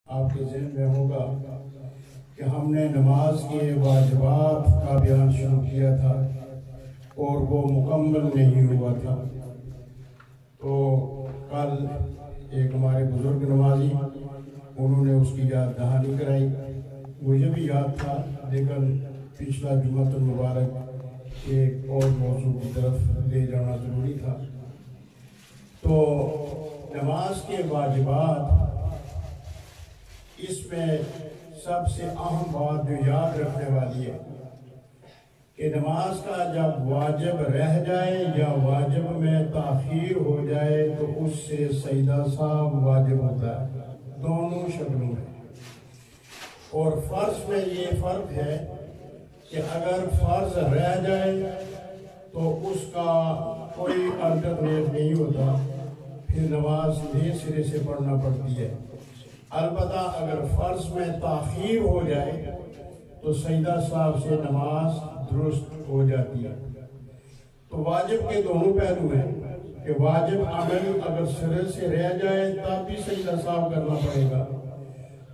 آپ کے ذہن میں ہوگا کہ ہم نے نماز کے واجبات کا بیان شروع کیا تھا اور وہ مکمل نہیں ہوا تھا۔ تو کل ایک ہمارے بزرگ نمازی انہوں نے اس کی یاد دہانی کرائی، مجھے بھی یاد تھا لیکن پچھلا جمعۃ المبارک ایک اور موضوع کی طرف لے جانا ضروری تھا۔ تو نماز کے واجبات، اس میں سب سے اہم بات جو یاد رکھنے والی ہے کہ نماز کا جب واجب رہ جائے یا واجب میں تاخیر ہو جائے تو اس سے سجدہ سہو واجب ہوتا ہے، دونوں شکلوں میں۔ اور فرض میں یہ فرق ہے کہ اگر فرض رہ جائے تو اس کا کوئی الٹرنیٹ نہیں ہوتا، پھر نماز نئے سرے سے پڑھنا پڑتی ہے۔ البتہ اگر فرض میں تاخیر ہو جائے تو سجدہ سہو سے نماز درست ہو جاتی ہے۔ تو واجب کے دونوں پہلو ہیں کہ واجب عمل اگر سرے سے رہ جائے تب بھی سجدہ سہو کرنا پڑے گا،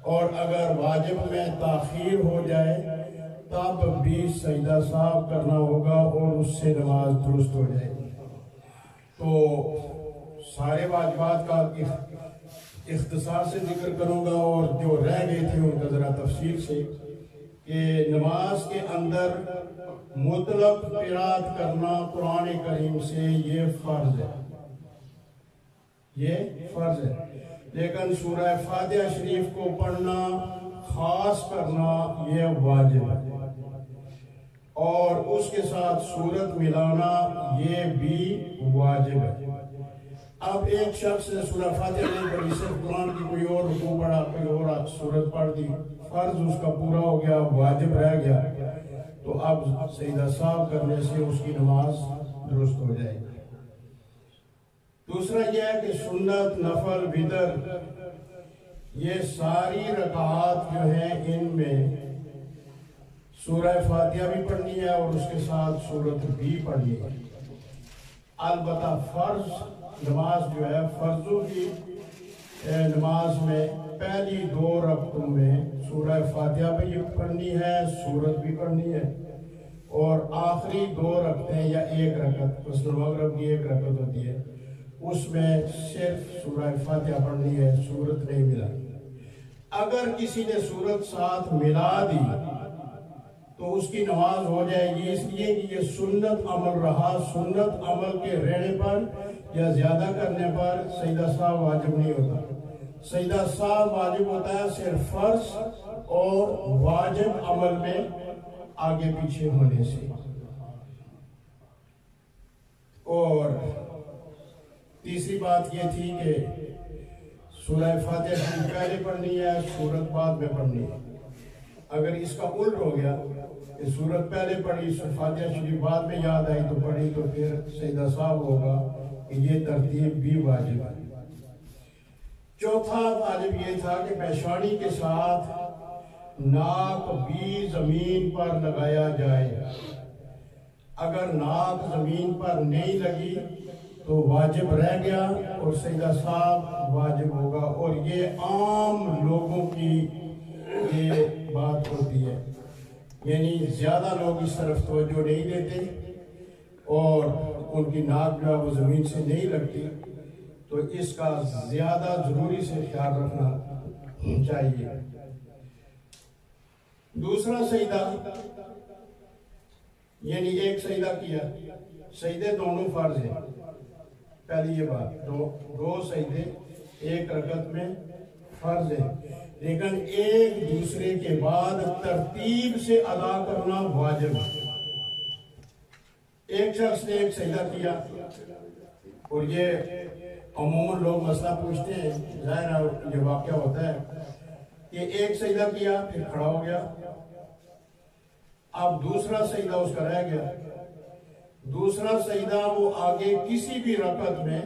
اور اگر واجب میں تاخیر ہو جائے تب بھی سجدہ سہو کرنا ہوگا اور اس سے نماز درست ہو جائے گی۔ تو سارے واجبات کا اختصار سے ذکر کروں گا اور جو رہ گئے تھے ان کا ذرا تفصیل سے، کہ نماز کے اندر مطلق قرات کرنا قرآن کریم سے یہ فرض ہے، یہ فرض ہے، لیکن سورہ فاتحہ شریف کو پڑھنا، خاص کرنا یہ واجب ہے، اور اس کے ساتھ سورت ملانا یہ بھی واجب ہے۔ اب ایک شخص نے سورہ فاتحہ نہیں پڑھی، صرف قرآن کی کوئی اور رکوع پڑھا، کوئی اور سورت پڑھ دی، فرض اس کا پورا ہو گیا، واجب رہ گیا، تو اب سجدہ سہو کرنے سے اس کی نماز درست ہو جائے گی۔ دوسرا یہ ہے کہ سنت، نفل، وتر، یہ ساری رکعات جو ہیں ان میں سورہ فاتحہ بھی پڑھنی ہے اور اس کے ساتھ سورت بھی پڑھنی ہے۔ البتہ فرض نماز جو ہے، فرضوں کی نماز میں پہلی 2 رکعتوں میں سورہ فاتحہ بھی پڑھنی ہے، سورت بھی پڑھنی ہے، اور آخری 2 رکعتیں یا 1 رکعت، مثلا مغرب کی 1 رکعت ہوتی ہے، اس میں صرف سورہ فاتحہ پڑھنی ہے، سورت نہیں ملا۔ اگر کسی نے سورت ساتھ ملا دی تو اس کی نماز ہو جائے گی، اس لیے کہ یہ سنت عمل رہا، سنت عمل کے رہنے پر یا زیادہ کرنے پر سجدہ سہو واجب نہیں ہوتا۔ سجدہ سہو واجب ہوتا ہے صرف فرض اور واجب عمل میں آگے پیچھے ہونے سے۔ اور تیسری بات یہ تھی کہ سورہ فاتحہ شریف پہلے پڑھنی ہے، سورت بعد میں پڑھنی ہے۔ اگر اس کا الٹ ہو گیا کہ سورت پہلے پڑھی، فاتحہ شریف بعد میں یاد آئی تو پڑھی، تو پھر سجدہ سہو ہوگا، کہ یہ ترتیب بھی واجب ہے۔ چوتھا واجب یہ تھا کہ پیشانی کے ساتھ ناک بھی زمین پر لگایا جائے۔ اگر ناک زمین پر نہیں لگی تو واجب رہ گیا اور سجدہ سہو واجب ہوگا، اور یہ عام لوگوں کی یہ بات ہوتی ہے، یعنی زیادہ لوگ اس طرف توجہ نہیں دیتے اور ان کی ناک جو ہے وہ زمین سے نہیں لگتی، تو اس کا زیادہ ضروری سے خیال رکھنا چاہیے۔ دوسرا سجدہ، یعنی ایک سجدہ کیا، سجدے دونوں فرض ہیں، پہلی یہ بات، دو سجدے ایک رکعت میں فرض ہیں، لیکن ایک دوسرے کے بعد ترتیب سے ادا کرنا واجب ہے۔ ایک شخص نے ایک سجدہ کیا، اور یہ عموماً لوگ مسئلہ پوچھتے ہیں، ظاہر ہے یہ واقعہ ہوتا ہے کہ ایک سجدہ کیا پھر کھڑا ہو گیا، اب دوسرا سجدہ اس کا رہ گیا، دوسرا سجدہ وہ آگے کسی بھی رکعت میں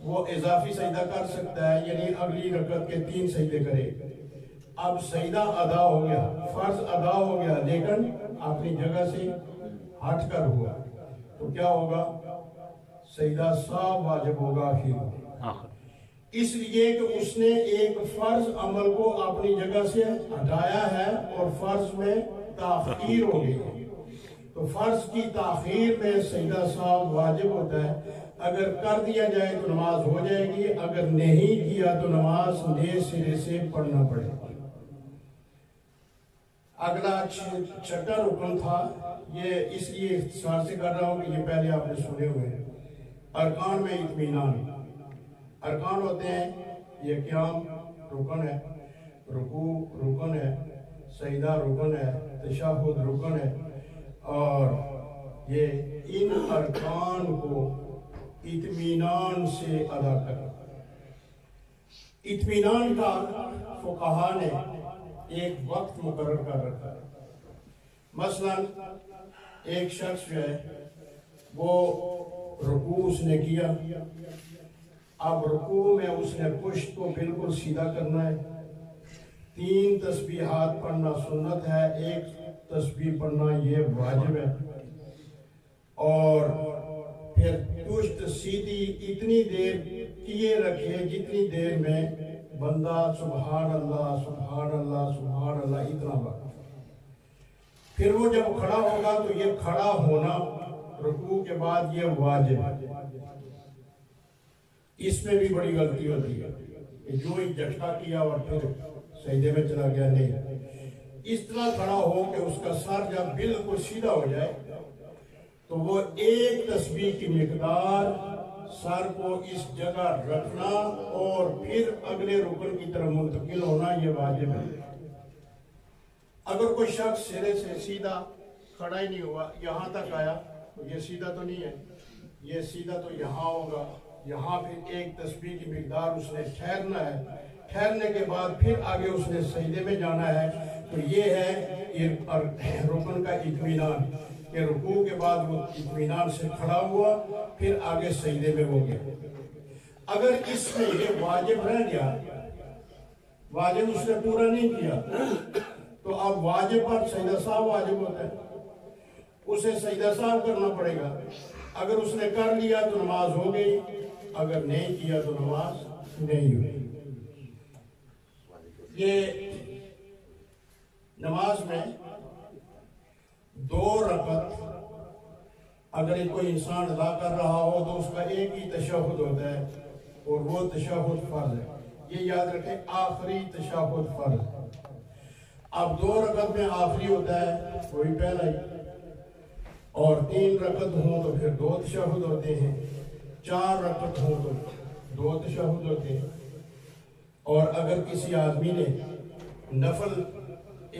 وہ اضافی سجدہ کر سکتا ہے، یعنی اگلی رکعت کے 3 سجدے کرے۔ اب سجدہ ادا ہو گیا، فرض ادا ہو گیا، لیکن اپنی جگہ سے ہٹ کر ہوا، تو کیا ہوگا؟ سجدہ سہو واجب ہوگا آخر۔ اس لیے کہ اس نے ایک فرض عمل کو اپنی جگہ سے ہٹایا ہے اور فرض میں تاخیر ہو گئی ہے۔ تو فرض کی تاخیر میں سجدہ سہو واجب ہوتا ہے۔ اگر کر دیا جائے تو نماز ہو جائے گی، اگر نہیں کیا تو نماز نئے سرے سے پڑھنا پڑے گا۔ اگلا چھٹا رکن تھا، یہ اس لیے اختصار سے کر رہا ہوں کہ یہ پہلے آپ نے سنے ہوئے ہیں۔ ارکان میں اطمینان، ارکان ہوتے ہیں یہ قیام رکن ہے، رکوع رکن ہے، سجدہ رکن ہے، تشہد رکن ہے، اور یہ ان ارکان کو اطمینان سے ادا کرنا۔ اطمینان کا فقہا نے ایک وقت مقرر کر رکھا ہے۔ مثلا ایک شخص جو ہے وہ رکوع اس نے کیا، اب رکوع میں اس نے پشت کو بالکل سیدھا کرنا ہے، 3 تسبیحات پڑھنا سنت ہے، 1 تسبیح پڑھنا یہ واجب ہے، اور پھر پشت سیدھی اتنی دیر کیے رکھے جتنی دیر میں بندہ سبحان اللہ سبحان اللہ سبحان اللہ اتنا وقت۔ پھر وہ جب کھڑا ہوگا تو یہ کھڑا ہونا رکوع کے بعد یہ واجب ہے۔ اس میں بھی بڑی غلطی ہوتی ہے کہ جو ہی جھٹکا کیا اور پھر سجدے میں چلا گیا، نہیں، اس طرح کھڑا ہو کہ اس کا سر جب بالکل سیدھا ہو جائے تو وہ 1 تسبیح کی مقدار سر کو اس جگہ رکھنا اور پھر اگلے رکن کی طرف منتقل ہونا یہ واجب ہے۔ اگر کوئی شخص سرے سے سیدھا کھڑا ہی نہیں ہوا، یہاں تک آیا تو یہ سیدھا تو نہیں ہے، یہ سیدھا تو یہاں ہوگا، یہاں پھر 1 تسبیح کی مقدار اس نے ٹھہرنا ہے، ٹھہرنے کے بعد پھر آگے اس نے سجدے میں جانا ہے، تو یہ ہے رکن کا اطمینان، کہ رکوع کے بعد وہ اطمینان سے کھڑا ہوا پھر آگے سجدے میں ہو گیا۔ اگر اس میں یہ واجب رہ گیا، واجب اس نے پورا نہیں کیا، تو اب واجب پر سجدہ سہو واجب ہوتا ہے، اسے سجدہ سہو کرنا پڑے گا۔ اگر اس نے کر لیا تو نماز ہو گئی، اگر نہیں کیا تو نماز نہیں ہوئی۔ یہ نماز میں 2 رکعت اگر کوئی انسان ادا کر رہا ہو تو اس کا ایک ہی تشہد ہوتا ہے اور وہ تشہد فرض ہے، یہ یاد رکھیں، آخری تشہد فرض ہے۔ اب 2 رکعت میں آخری ہوتا ہے وہی پہلا ہی، اور 3 رکعت ہوں تو پھر 2 تشہد ہوتے ہیں، 4 رکعت ہوں تو 2 تشہد ہوتے ہیں۔ اور اگر کسی آدمی نے نفل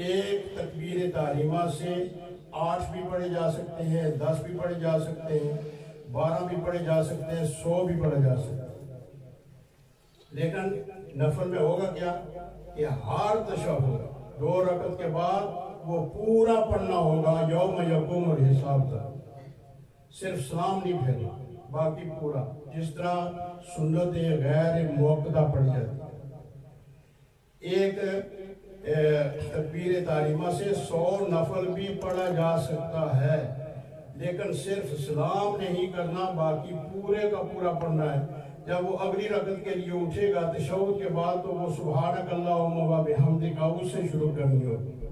ایک تکبیر تحریمہ سے 8 بھی پڑھے جا سکتے ہیں، 10 بھی پڑھے جا سکتے ہیں، 12 بھی پڑھے جا سکتے ہیں، 100 بھی پڑھے جا سکتے ہیں، لیکن نفل میں ہوگا کیا کہ ہر تشہد 2 رکعت کے بعد وہ پورا پڑھنا ہوگا، یوم یقوم الحساب تک، صرف سلام نہیں پھیرنا، باقی پورا، جس طرح سنت غیر موقدہ پڑھی جاتی ہے۔ ایک تکبیر تحریمہ سے 100 نفل بھی پڑھا جا سکتا ہے، لیکن صرف سلام نہیں کرنا، باقی پورے کا پورا پڑھنا ہے۔ جب وہ اگلی رکعت کے لیے اٹھے گا تشہد کے بعد تو وہ سبحانک اللہم و بحمدک اس سے شروع کرنی ہوگی۔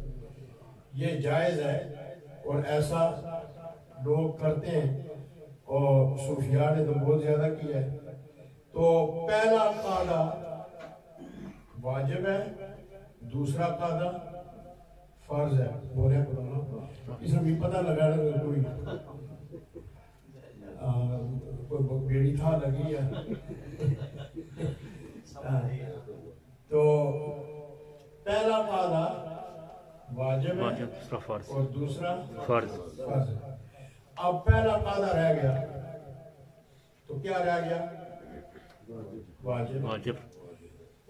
یہ جائز ہے اور ایسا لوگ کرتے ہیں، اور صوفیاء نے تو بہت زیادہ کیا ہے۔ تو پہلا قاعدہ واجب ہے، دوسرا قاعدہ فرض ہے۔ بولے اس میں بھی پتہ لگا کوئی بیڑی تھا لگی ہے۔ تو پہلا قاعدہ واجب ہے اور دوسرا فرض ہے۔ اب پہلا قاعدہ رہ گیا تو کیا رہ گیا؟ واجب،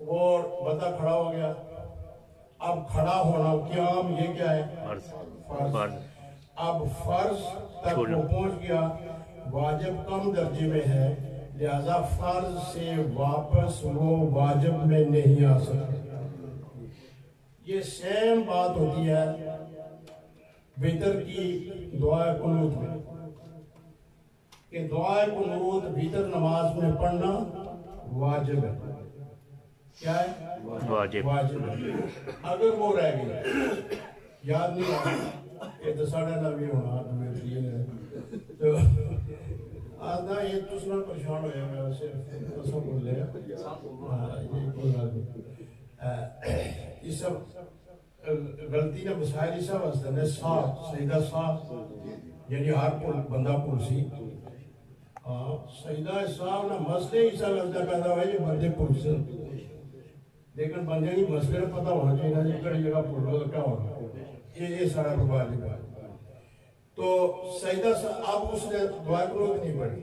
اور بندہ کھڑا ہو گیا، اب کھڑا ہونا قیام یہ کیا ہے؟ فرض۔ اب فرض تک وہ پہنچ گیا، واجب کم درجے میں ہے، لہذا فرض سے واپس وہ واجب میں نہیں آ سکتا۔ یہ سیم بات ہوتی ہے وتر کی دعائے قنوت میں، کہ دعائے قنوت وتر نماز میں پڑھنا واجب ہے. کیا ہے؟ واجب ہے. اگر وہ رہ گیا یاد نہیں آتا یہ تو ساڑھے نہ بھی ہونا تو آدھا یہ تسنا پریشان ہویا میں صرف تصا بول لیا یہ کوئی بات نہیں. یہ سب غلطی نہ مسائل اس سب واسطے نے سیدہ یعنی ہر بندہ پرسی سیدہ صاحب نہ مسئلے اس سب واسطے پیدا ہوئے یہ بندے پرسن لیکن بندے کی مسئلے پتہ ہونا چاہیے نا جی کڑی جگہ پڑھو تو کیا ہونا یہ سارا واجب ہے. تو سیدہ اب اس نے دعا قنوت نہیں پڑھی.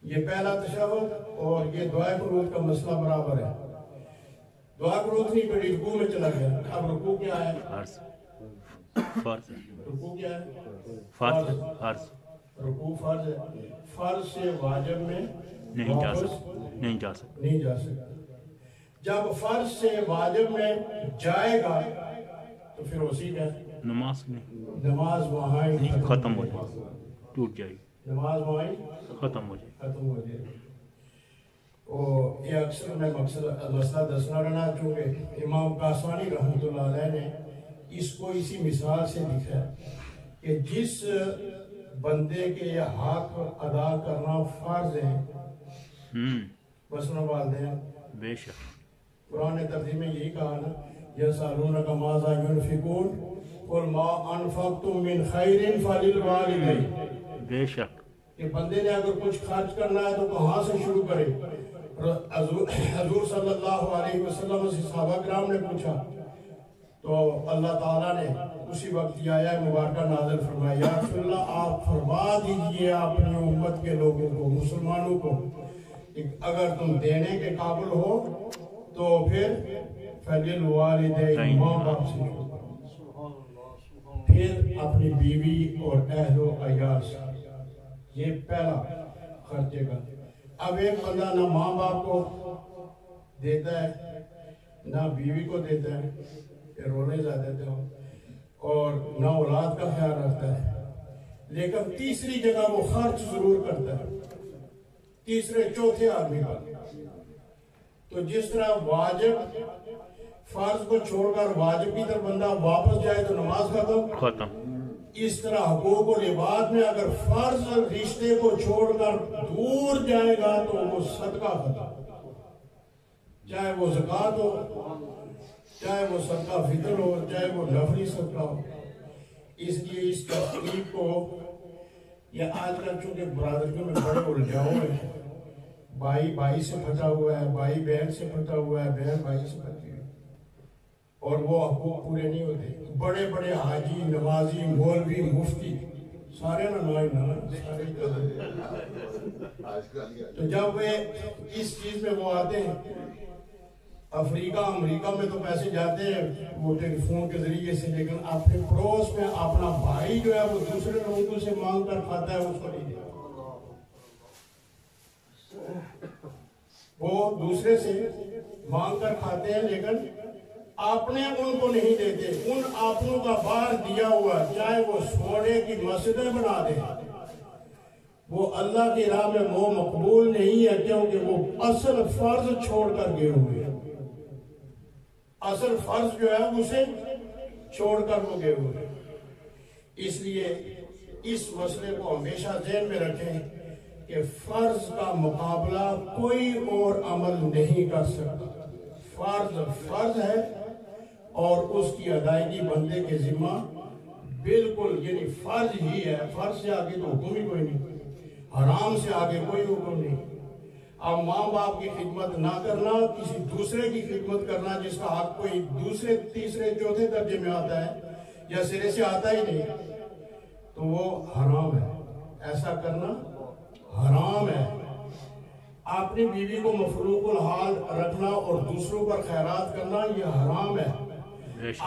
یہ پہلا تشہد اور یہ دعا قنوت کا مسئلہ برابر ہے. دعا قنوت نہیں پڑھی رکوع میں چلا گیا. اب رکوع کیا ہے؟ فرض. رکوع کیا ہے؟ فرض. رکوع فرض ہے. فرض سے واجب میں نہیں جا سکتا. جب فرض سے واجب میں جائے گا تو پھر اسی کا نماز وہاں ختم ہو جائے ٹوٹ جائے گی. نماز وہاں ختم ہو جائے. یہ اکثر میں مسئلہ دسنا رہنا چونکہ امام قاسوانی رحمۃ اللہ علیہ نے اس کو اسی مثال سے لکھا ہے کہ جس بندے کے حق ادا کرنا فرض ہے مثلا والدین بے شک قرآن ترجمے میں یہی کہا نا یسألونک ماذا ينفقون قل ما انفقتم من خیر فللوالدین. بے شک کہ بندے نے اگر کچھ خرچ کرنا ہے تو کہاں سے شروع کرے؟ حضور صلی اللہ علیہ وسلم سے صحابہ کرام نے پوچھا تو اللہ تعالیٰ نے اسی وقت یہ آیہ مبارکہ نازل فرمایا یا رسول اللہ آپ فرما دیجئے اپنی امت کے لوگوں کو مسلمانوں کو اگر تم دینے کے قابل ہو تو پھر فَلِلْوَالِدَيْنِ ماں باپ سے پھر اپنی بیوی اور اہل و عیال سے. یہ پہلا خرچے کا. اب ایک بندہ نہ ماں باپ کو دیتا ہے نہ بیوی کو دیتا ہے کہ رونے زیادہ تھے اور نہ اولاد کا خیال رکھتا ہے لیکن تیسری جگہ وہ خرچ ضرور کرتا ہے تیسرے چوتھے آدمی کا. تو جس طرح واجب فرض کو چھوڑ کر واجب کی طرف بندہ واپس جائے تو نماز ختم. اس طرح حقوق و لباد میں اگر فرض رشتے کو چھوڑ کر دور جائے گا تو وہ صدقہ ختم. چاہے وہ زکوٰۃ ہو چاہے وہ صدقہ فطر ہو چاہے وہ نفلی صدقہ ہو. اس لیے اس تقریب کو یہ آج کل چونکہ برادریوں میں بڑے الجھاؤ ہیں. بھائی سے پھٹا ہوا ہے بھائی بہن سے پھٹا ہوا ہے بہن بھائی سے پھٹی ہوئی اور وہ حقوق پورے نہیں ہوتے. بڑے بڑے حاجی نمازی مولوی مفتی سارے تو جب وہ اس چیز میں وہ آتے ہیں افریقہ امریکہ میں تو پیسے جاتے ہیں وہ ٹیلی فون کے ذریعے سے لیکن اپنے پڑوس میں اپنا بھائی جو ہے وہ دوسرے لوگوں سے مانگ کر کھاتا ہے اس کو نہیں دیتا. وہ دوسرے سے مانگ کر کھاتے ہیں لیکن اپنے ان کو نہیں دیتے. ان اپنوں کا بار دیا ہوا چاہے وہ سونے کی مسجدیں بنا دیں وہ اللہ کی راہ میں وہ مقبول نہیں ہے کیونکہ وہ اصل فرض چھوڑ کر گئے ہوئے ہیں. اصل فرض جو ہے اسے چھوڑ کر وہ گئے ہوئے ہیں. اس لیے اس مسئلے کو ہمیشہ ذہن میں رکھیں کہ فرض کا مقابلہ کوئی اور عمل نہیں کر سکتا. فرض ہے اور اس کی ادائیگی بندے کے ذمہ بالکل یعنی فرض ہی ہے. فرض سے آگے تو حکم ہی کوئی نہیں حرام سے آگے کوئی حکم نہیں. اب ماں باپ کی خدمت نہ کرنا کسی دوسرے کی خدمت کرنا جس کا حق کوئی دوسرے تیسرے چوتھے درجے میں آتا ہے یا سرے سے آتا ہی نہیں تو وہ حرام ہے. ایسا کرنا حرام ہے. اپنی بیوی کو مفروق الحال رکھنا اور دوسروں پر خیرات کرنا یہ حرام ہے.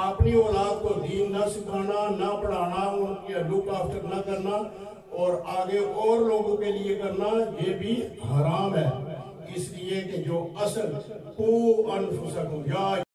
اپنی اولاد کو دین نہ سکھانا نہ پڑھانا ان کی لک آفٹر نہ کرنا اور آگے اور لوگوں کے لیے کرنا یہ بھی حرام ہے. اس لیے کہ جو اصل قو انفسکم یا